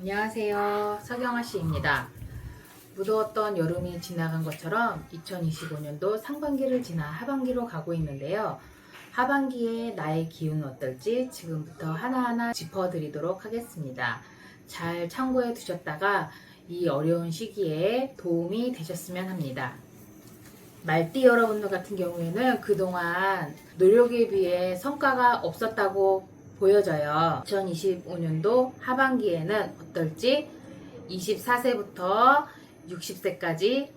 안녕하세요. 서경아 씨입니다. 무더웠던 여름이 지나간 것처럼 2025년도 상반기를 지나 하반기로 가고 있는데요. 하반기에 나의 기운은 어떨지 지금부터 하나하나 짚어드리도록 하겠습니다. 잘 참고해 두셨다가 이 어려운 시기에 도움이 되셨으면 합니다. 말띠 여러분들 같은 경우에는 그동안 노력에 비해 성과가 없었다고 보여져요. 2025년도 하반기에는 어떨지 24세부터 60세까지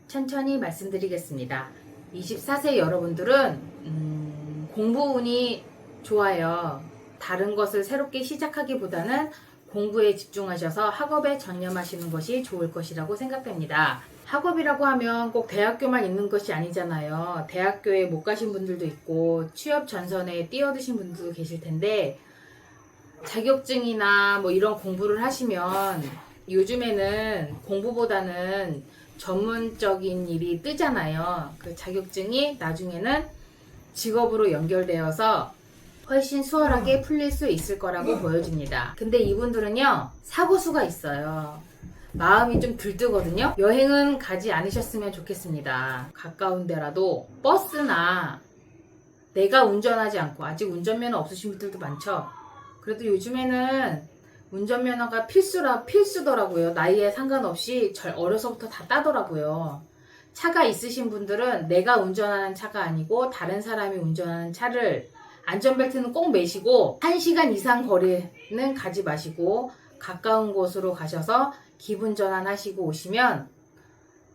천천히 말씀드리겠습니다. 24세 여러분들은 공부 운이 좋아요. 다른 것을 새롭게 시작하기보다는 공부에 집중하셔서 학업에 전념하시는 것이 좋을 것이라고 생각됩니다. 학업이라고 하면 꼭 대학교만 있는 것이 아니잖아요. 대학교에 못 가신 분들도 있고 취업 전선에 뛰어드신 분들도 계실 텐데 자격증이나 뭐 이런 공부를 하시면 요즘에는 공부보다는 전문적인 일이 뜨잖아요. 그 자격증이 나중에는 직업으로 연결되어서 훨씬 수월하게 풀릴 수 있을 거라고 보여집니다. 근데 이분들은요, 사고수가 있어요. 마음이 좀 들뜨거든요. 여행은 가지 않으셨으면 좋겠습니다. 가까운 데라도 버스나 내가 운전하지 않고, 아직 운전면허 없으신 분들도 많죠. 그래도 요즘에는 운전면허가 필수더라고요. 나이에 상관없이 어려서부터 다 따더라고요. 차가 있으신 분들은 내가 운전하는 차가 아니고 다른 사람이 운전하는 차를 안전벨트는 꼭 매시고 1시간 이상 거리는 가지 마시고 가까운 곳으로 가셔서 기분 전환하시고 오시면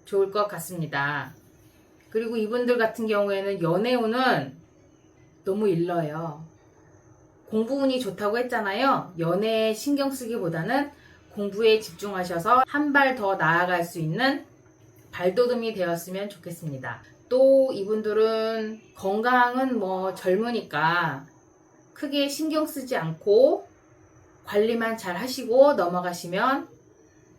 좋을 것 같습니다. 그리고 이분들 같은 경우에는 연애운은 너무 일러요. 공부운이 좋다고 했잖아요. 연애에 신경 쓰기보다는 공부에 집중하셔서 한 발 더 나아갈 수 있는 발돋움이 되었으면 좋겠습니다. 또 이분들은 건강은 뭐 젊으니까 크게 신경 쓰지 않고 관리만 잘 하시고 넘어가시면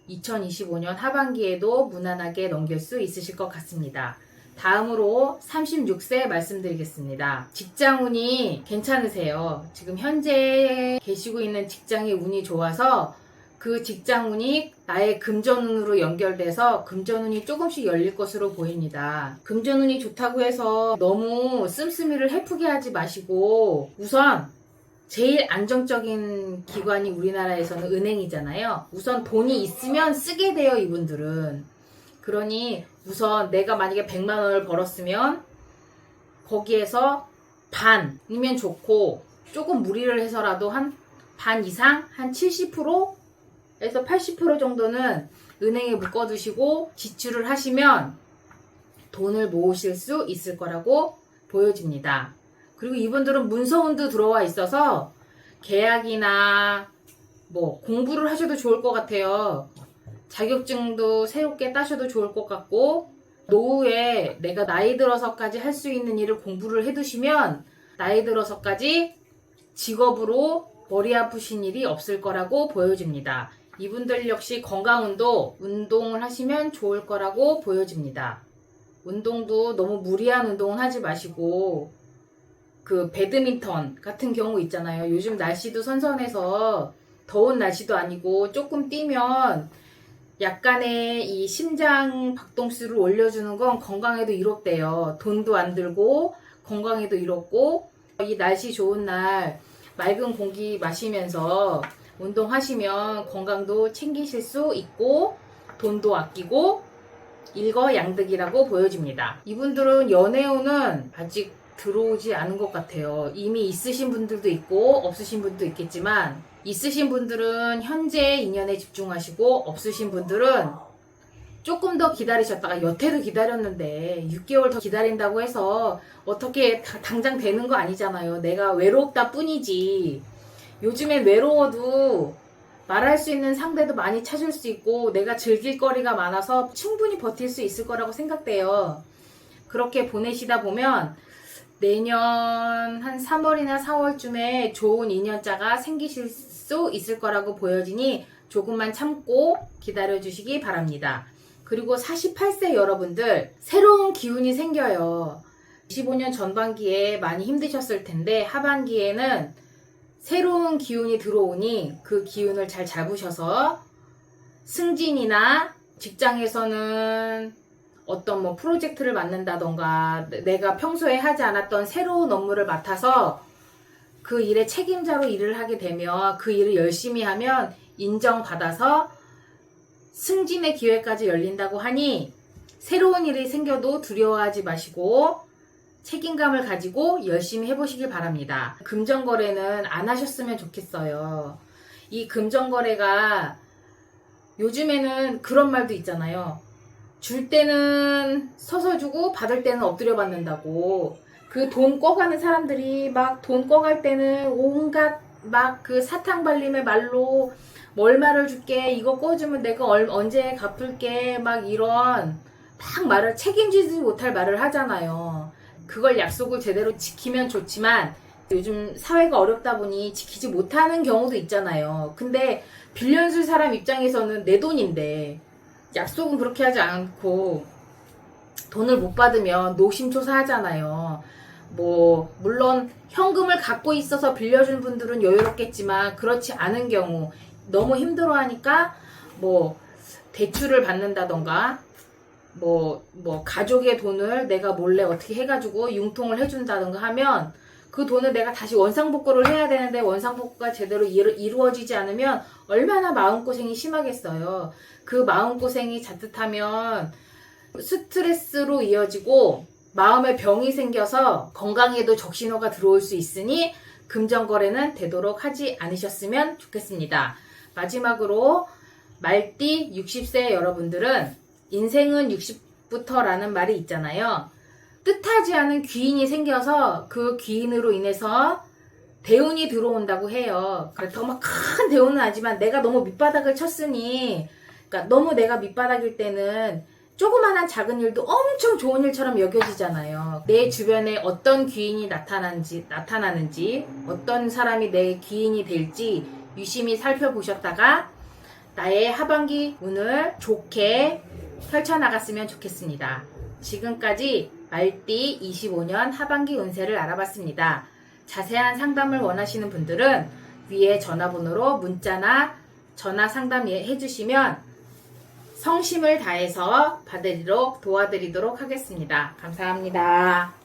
2025년 하반기에도 무난하게 넘길 수 있으실 것 같습니다. 다음으로 36세 말씀드리겠습니다. 직장운이 괜찮으세요. 지금 현재 계시고 있는 직장의 운이 좋아서 그 직장운이 나의 금전운으로 연결돼서 금전운이 조금씩 열릴 것으로 보입니다. 금전운이 좋다고 해서 너무 씀씀이를 헤프게 하지 마시고 우선 제일 안정적인 기관이 우리나라에서는 은행이잖아요. 우선 돈이 있으면 쓰게 돼요, 이분들은. 그러니 우선 내가 만약에 100만 원을 벌었으면 거기에서 반이면 좋고 조금 무리를 해서라도 한 반 이상, 한 70%에서 80% 정도는 은행에 묶어두시고 지출을 하시면 돈을 모으실 수 있을 거라고 보여집니다. 그리고 이분들은 문서운도 들어와 있어서 계약이나 뭐 공부를 하셔도 좋을 것 같아요. 자격증도 새롭게 따셔도 좋을 것 같고 노후에 내가 나이 들어서까지 할 수 있는 일을 공부를 해두시면 나이 들어서까지 직업으로 머리 아프신 일이 없을 거라고 보여집니다. 이분들 역시 건강운도 운동을 하시면 좋을 거라고 보여집니다. 운동도 너무 무리한 운동은 하지 마시고 그 배드민턴 같은 경우 있잖아요. 요즘 날씨도 선선해서 더운 날씨도 아니고 조금 뛰면 약간의 이 심장 박동수를 올려주는 건 건강에도 이롭대요. 돈도 안 들고 건강에도 이롭고 이 날씨 좋은 날 맑은 공기 마시면서 운동하시면 건강도 챙기실 수 있고 돈도 아끼고 일거양득이라고 보여집니다. 이분들은 연애운은 아직 들어오지 않은 것 같아요. 이미 있으신 분들도 있고 없으신 분도 있겠지만 있으신 분들은 현재 인연에 집중하시고 없으신 분들은 조금 더 기다리셨다가 여태도 기다렸는데 6개월 더 기다린다고 해서 어떻게 당장 되는 거 아니잖아요. 내가 외롭다 뿐이지. 요즘엔 외로워도 말할 수 있는 상대도 많이 찾을 수 있고 내가 즐길 거리가 많아서 충분히 버틸 수 있을 거라고 생각돼요. 그렇게 보내시다 보면 내년 한 3월이나 4월쯤에 좋은 인연자가 생기실 수 있을 거라고 보여지니 조금만 참고 기다려 주시기 바랍니다. 그리고 48세 여러분들 새로운 기운이 생겨요. 25년 전반기에 많이 힘드셨을 텐데 하반기에는 새로운 기운이 들어오니 그 기운을 잘 잡으셔서 승진이나 직장에서는 어떤 뭐 프로젝트를 맡는다던가 내가 평소에 하지 않았던 새로운 업무를 맡아서 그 일의 책임자로 일을 하게 되면 그 일을 열심히 하면 인정받아서 승진의 기회까지 열린다고 하니 새로운 일이 생겨도 두려워하지 마시고 책임감을 가지고 열심히 해보시길 바랍니다. 금전거래는 안 하셨으면 좋겠어요. 이 금전거래가 요즘에는 그런 말도 있잖아요. 줄 때는 서서 주고 받을 때는 엎드려 받는다고. 그 돈 꿔가는 사람들이 막 돈 꿔갈 때는 온갖 막 그 사탕 발림의 말로 뭐 얼마를 줄게, 이거 꿔주면 내가 언제 갚을게, 막 이런 막 말을 책임지지 못할 말을 하잖아요. 그걸 약속을 제대로 지키면 좋지만 요즘 사회가 어렵다 보니 지키지 못하는 경우도 있잖아요. 근데 빌려줄 사람 입장에서는 내 돈인데 약속은 그렇게 하지 않고 돈을 못 받으면 노심초사하잖아요. 뭐 물론 현금을 갖고 있어서 빌려준 분들은 여유롭겠지만 그렇지 않은 경우 너무 힘들어하니까 뭐 대출을 받는다던가 뭐 가족의 돈을 내가 몰래 어떻게 해가지고 융통을 해준다던가 하면 그 돈을 내가 다시 원상복구를 해야 되는데 원상복구가 제대로 이루어지지 않으면 얼마나 마음고생이 심하겠어요. 그 마음고생이 자칫하면 스트레스로 이어지고 마음에 병이 생겨서 건강에도 적신호가 들어올 수 있으니 금전거래는 되도록 하지 않으셨으면 좋겠습니다. 마지막으로 말띠 60세 여러분들은 인생은 60부터라는 말이 있잖아요. 뜻하지 않은 귀인이 생겨서 그 귀인으로 인해서 대운이 들어온다고 해요. 그렇다고 막 큰 대운은 아니지만 내가 너무 밑바닥을 쳤으니, 그러니까 너무 내가 밑바닥일 때는 조그만한 작은 일도 엄청 좋은 일처럼 여겨지잖아요. 내 주변에 어떤 귀인이 나타나는지, 어떤 사람이 내 귀인이 될지 유심히 살펴보셨다가 나의 하반기 운을 좋게 펼쳐나갔으면 좋겠습니다. 지금까지 말띠 25년 하반기 운세를 알아봤습니다. 자세한 상담을 원하시는 분들은 위에 전화번호로 문자나 전화 상담해 주시면 성심을 다해서 도와드리도록 하겠습니다. 감사합니다.